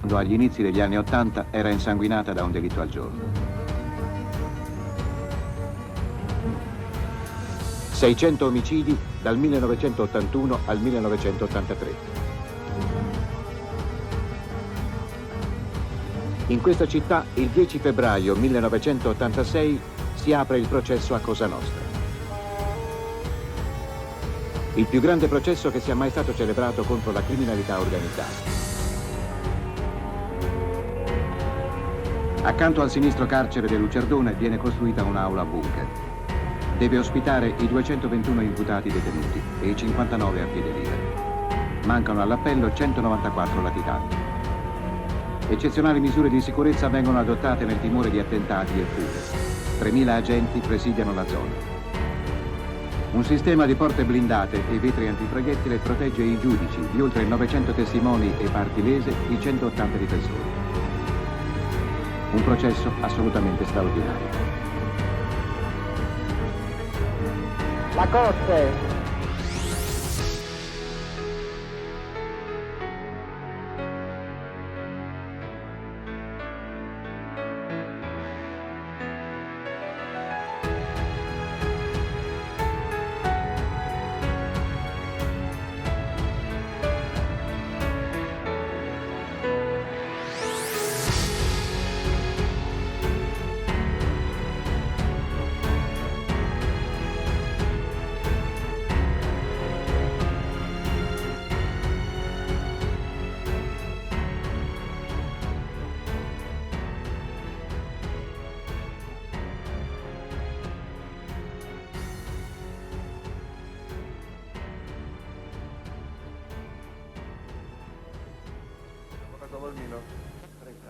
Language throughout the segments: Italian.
quando agli inizi degli anni '80 era insanguinata da un delitto al giorno. 600 omicidi dal 1981 al 1983. In questa città il 10 febbraio 1986 si apre il processo a Cosa Nostra. Il più grande processo che sia mai stato celebrato contro la criminalità organizzata. Accanto al sinistro carcere del Lucerdone viene costruita un'aula bunker. Deve ospitare i 221 imputati detenuti e i 59 a piede libero. Mancano all'appello 194 latitanti. Eccezionali misure di sicurezza vengono adottate nel timore di attentati e fughe. 3.000 agenti presidiano la zona. Un sistema di porte blindate e vetri antiproiettile protegge i giudici, di oltre 900 testimoni e parti lese, i 180 difensori. Un processo assolutamente straordinario. La Corte.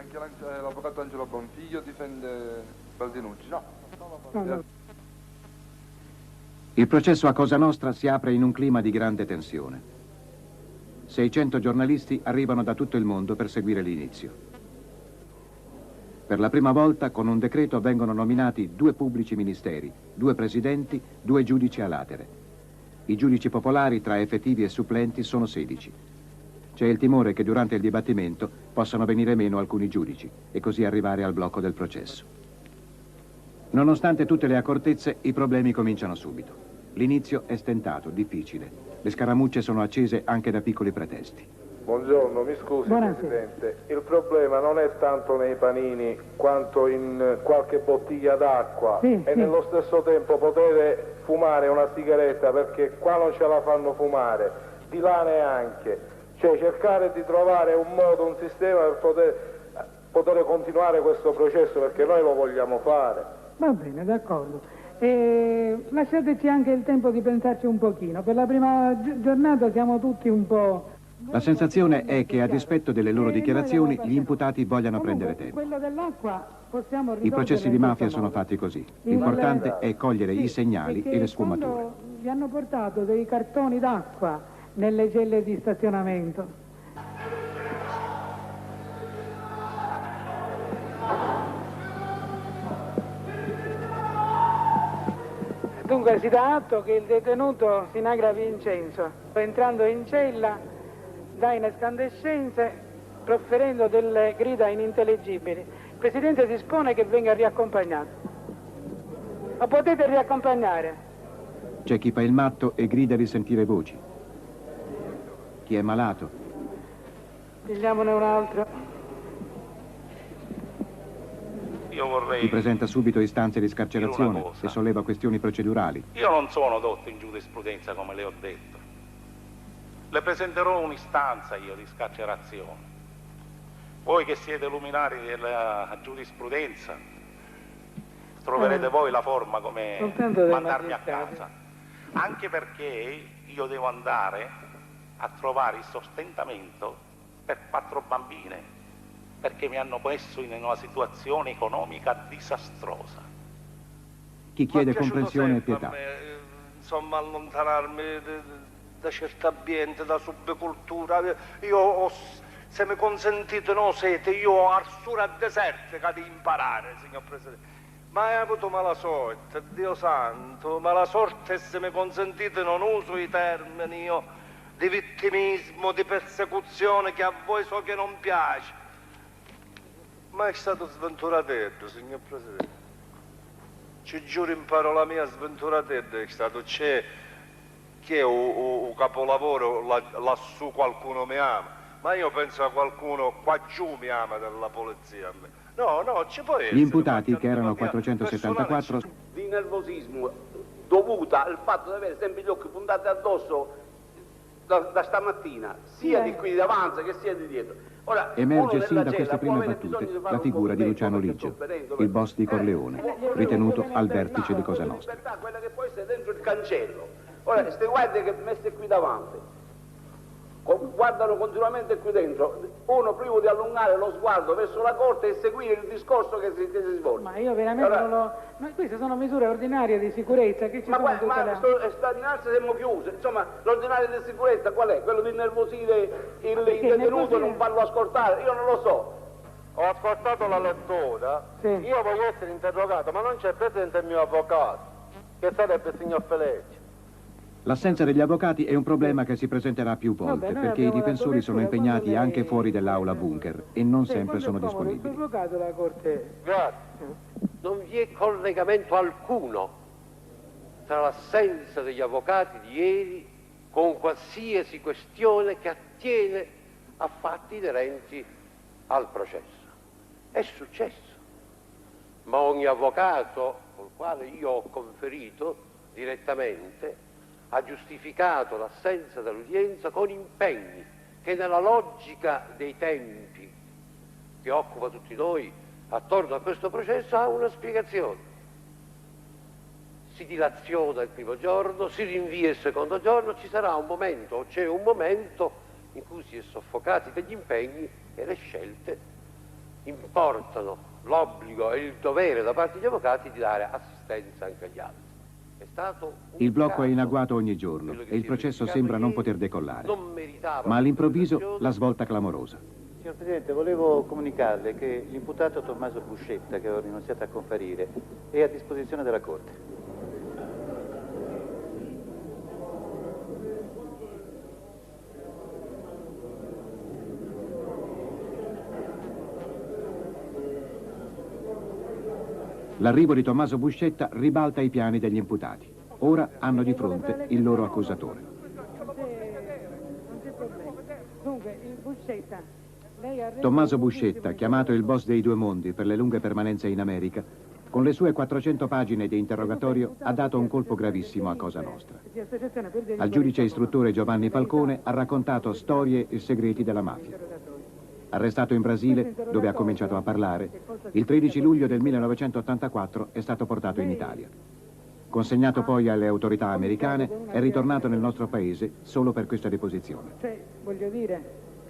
Anche l'avvocato Angelo Bonfiglio difende Baldinucci, no? Il processo a Cosa Nostra si apre in un clima di grande tensione. 600 giornalisti arrivano da tutto il mondo per seguire l'inizio. Per la prima volta, con un decreto, vengono nominati 2 pubblici ministeri, 2 presidenti, 2 giudici a latere. I giudici popolari, tra effettivi e supplenti, sono 16. C'è il timore che durante il dibattimento possano venire meno alcuni giudici e così arrivare al blocco del processo. Nonostante tutte le accortezze, i problemi cominciano subito. L'inizio è stentato, difficile. Le scaramucce sono accese anche da piccoli pretesti. Buongiorno, mi scusi Presidente, il problema non è tanto nei panini quanto in qualche bottiglia d'acqua e nello stesso tempo poter fumare una sigaretta, perché qua non ce la fanno fumare, di là neanche. Cioè cercare di trovare un modo, un sistema per poter continuare questo processo, perché noi lo vogliamo fare. Va bene, d'accordo. Lasciateci anche il tempo di pensarci un pochino. Per la prima giornata siamo tutti un po'... La sensazione è che, a dispetto delle loro dichiarazioni, gli imputati vogliano prendere tempo. I processi di mafia sono fatti così. L'importante è cogliere i segnali e le sfumature. Vi hanno portato dei cartoni d'acqua nelle celle di stazionamento. Dunque si dà atto che il detenuto Sinagra Vincenzo, entrando in cella, dà in escandescenze, proferendo delle grida inintelligibili. Il Presidente dispone che venga riaccompagnato. Lo potete riaccompagnare? C'è chi fa il matto e grida di sentire voci. Chi è malato? Pigliamone un altro. Io vorrei... Chi presenta subito istanze di scarcerazione e solleva questioni procedurali. Io non sono dotto in giurisprudenza, come le ho detto. Le presenterò un'istanza io di scarcerazione. Voi che siete luminari della giurisprudenza, troverete voi la forma come mandarmi a casa. Anche perché io devo andare a trovare il sostentamento per 4 bambine, perché mi hanno messo in una situazione economica disastrosa. Chi chiede comprensione e pietà. Insomma, allontanarmi da certo ambiente, da subcultura. Io, se mi consentite, no sete, io ho arsura desertica di imparare, signor Presidente. Ma hai avuto mala sorte, Dio santo, mala sorte, se mi consentite non uso i termini io, di vittimismo, di persecuzione, che a voi so che non piace. Ma è stato sventurato, signor Presidente. Ci giuro in parola mia, sventurato è stato. C'è che è un capolavoro lassù qualcuno mi ama. Ma io penso a qualcuno qua giù mi ama della polizia. No, ci può essere. Gli imputati, che erano 474... di nervosismo dovuta al fatto di avere sempre gli occhi puntati addosso da stamattina, sia di qui davanti che sia di dietro. Ora, emerge sin da queste prime battute la figura di Luciano Liggio, il boss di Corleone, ritenuto al vertice di Cosa Nostra. Quella che può essere dentro il cancello. Ora, queste guardie che messe qui davanti, guardano continuamente qui dentro, uno prima di allungare lo sguardo verso la corte e seguire il discorso che si svolge. Ma io veramente non lo... Ma queste sono misure ordinarie di sicurezza che ci sono tutte sta dinanzi siamo chiusi, insomma, l'ordinario di sicurezza qual è? Quello di innervosire il detenuto e non farlo ascoltare? Io non lo so. Ho ascoltato la lettura, sì. Io voglio essere interrogato, ma non c'è presente il mio avvocato, che sarebbe il signor Felice. L'assenza degli avvocati è un problema che si presenterà più volte, perché i difensori sono impegnati anche fuori dell'aula bunker e non sempre sono disponibili. Grazie. Non vi è collegamento alcuno tra l'assenza degli avvocati di ieri con qualsiasi questione che attiene a fatti inerenti al processo. È successo, ma ogni avvocato col quale io ho conferito direttamente ha giustificato l'assenza dell'udienza con impegni che nella logica dei tempi che occupa tutti noi attorno a questo processo ha una spiegazione. Si dilaziona il primo giorno, si rinvia il secondo giorno, ci sarà un momento, o c'è un momento in cui si è soffocati degli impegni e le scelte importano l'obbligo e il dovere da parte degli avvocati di dare assistenza anche agli altri. Il blocco è in agguato ogni giorno e il processo sembra non poter decollare. Ma all'improvviso la svolta clamorosa. Signor Presidente, volevo comunicarle che l'imputato Tommaso Buscetta, che ho rinunziato a conferire, è a disposizione della Corte. L'arrivo di Tommaso Buscetta ribalta i piani degli imputati. Ora hanno di fronte il loro accusatore. Tommaso Buscetta, chiamato il boss dei due mondi per le lunghe permanenze in America, con le sue 400 pagine di interrogatorio ha dato un colpo gravissimo a Cosa Nostra. Al giudice istruttore Giovanni Falcone ha raccontato storie e segreti della mafia. Arrestato in Brasile, dove ha cominciato a parlare, il 13 luglio del 1984 è stato portato in Italia. Consegnato poi alle autorità americane, è ritornato nel nostro paese solo per questa deposizione.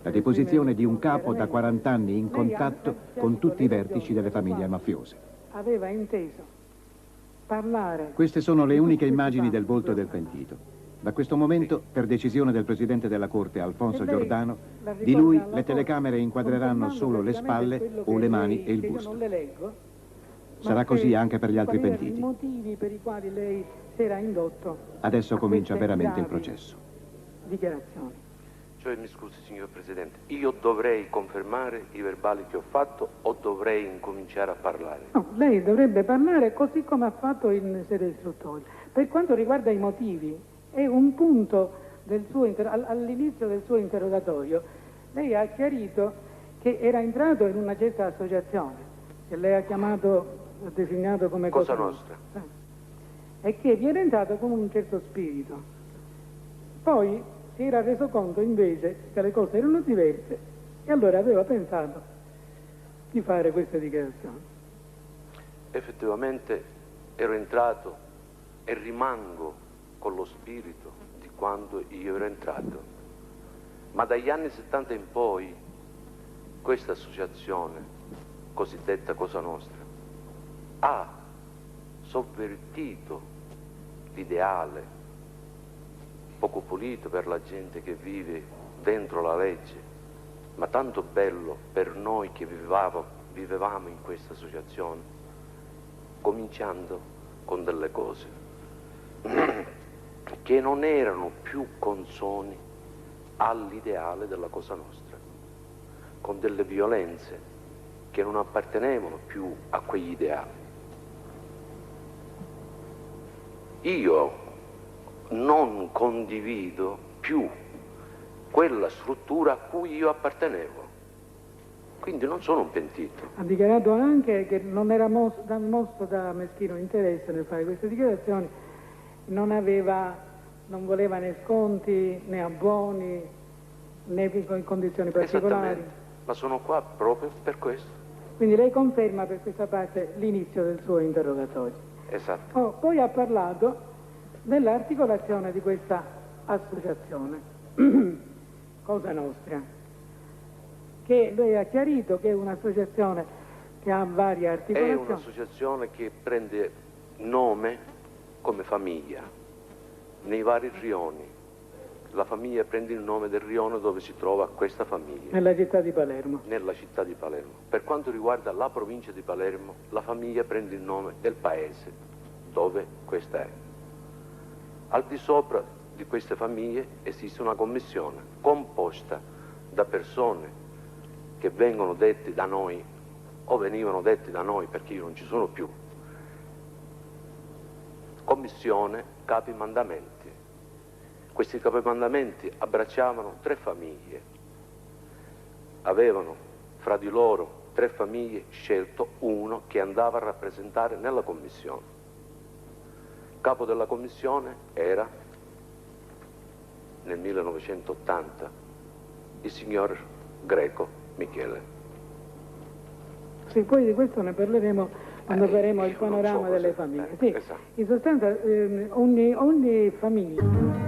La deposizione di un capo da 40 anni in contatto con tutti i vertici delle famiglie mafiose. Aveva inteso parlare. Queste sono le uniche immagini del volto del pentito. Da questo momento, per decisione del Presidente della Corte, Alfonso Giordano, di lui le telecamere inquadreranno solo le spalle o le mani e il busto. Sarà così anche per gli altri pentiti. Adesso comincia veramente il processo. Dichiarazioni. Cioè, mi scusi, signor Presidente, io dovrei confermare i verbali che ho fatto o dovrei incominciare a parlare? No, lei dovrebbe parlare così come ha fatto in sede istruttoria. Per quanto riguarda i motivi, è un punto del suo all'inizio del suo interrogatorio. Lei ha chiarito che era entrato in una certa associazione, che lei ha designato come Cosa Nostra. E che vi era entrato con un certo spirito. Poi si era reso conto invece che le cose erano diverse e allora aveva pensato di fare questa dichiarazione. Effettivamente ero entrato e rimango con lo spirito di quando io ero entrato, ma dagli anni 70 in poi questa associazione cosiddetta Cosa Nostra ha sovvertito l'ideale poco pulito per la gente che vive dentro la legge, ma tanto bello per noi che vivevamo in questa associazione, cominciando con delle cose che non erano più consoni all'ideale della Cosa Nostra, con delle violenze che non appartenevano più a quegli ideali. Io non condivido più quella struttura a cui io appartenevo, quindi non sono un pentito. Ha dichiarato anche che non era mosso da meschino interesse nel fare queste dichiarazioni, non voleva né sconti né abboni né in condizioni particolari. Ma sono qua proprio per questo. Quindi lei conferma per questa parte l'inizio del suo interrogatorio. Esatto. Poi ha parlato dell'articolazione di questa associazione, Cosa Nostra, che lei ha chiarito che è un'associazione che ha varie articolazioni. È un'associazione che prende nome come famiglia, nei vari rioni. La famiglia prende il nome del rione dove si trova questa famiglia. Nella città di Palermo. Nella città di Palermo. Per quanto riguarda la provincia di Palermo, la famiglia prende il nome del paese dove questa è. Al di sopra di queste famiglie esiste una commissione composta da persone che vengono detti da noi o venivano detti da noi perché io non ci sono più. Commissione capi mandamenti. Questi capimandamenti abbracciavano 3 famiglie, avevano fra di loro 3 famiglie scelto uno che andava a rappresentare nella commissione. Capo della commissione era, nel 1980, il signor Greco Michele. Sì, poi di questo ne parleremo quando faremo il panorama delle famiglie. Sì, esatto. in sostanza ogni famiglia